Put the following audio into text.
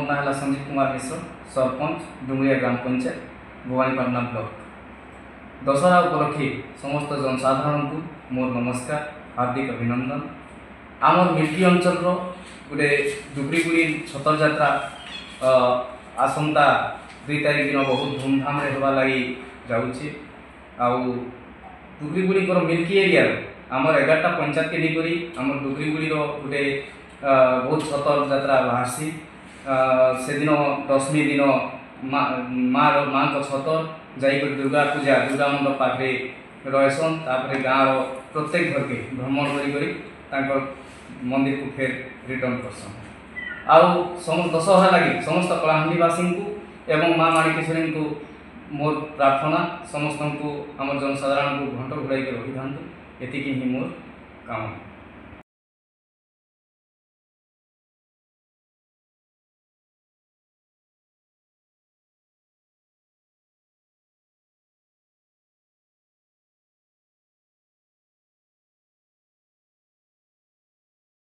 ना है संजीव कुमार मिश्र, सरपंच डुंगरिया ग्राम पंचायत भवानीपाटना ब्लॉक। दशहरा उपलक्षे समस्त जनसाधारण को मोर नमस्कार, हार्दिक अभिनंदन। आमर मिल्की अंचल गोटे डुगरीगुड़ी छतर यात्रा आसंता 2 तारीख दिन बहुत धूमधाम होगा लगी जाऊँगी। डुगरीगुड़ी मिल्की एरिया आमर 11टा पंचायत के लेकर आम डुगरीगुड़ी गोटे बहुत छतर यात्रा बाहरी से दिन दशमी दिन माँ को छतर जाकर दुर्गा पूजा दुर्गा मंडप पाखे रहसन। तापर गाँव प्रत्येक घर के भ्रमण कर मंदिर को फेर रिटर्न करसन। समस्त दशहरा लगी समस्त कलाहांडीवासी को एवं माँ माणिकेश्वरी को मोर प्रार्थना समस्त को आम जनसाधारण को घंट घोड़ाई रही था। ये मोर कामना।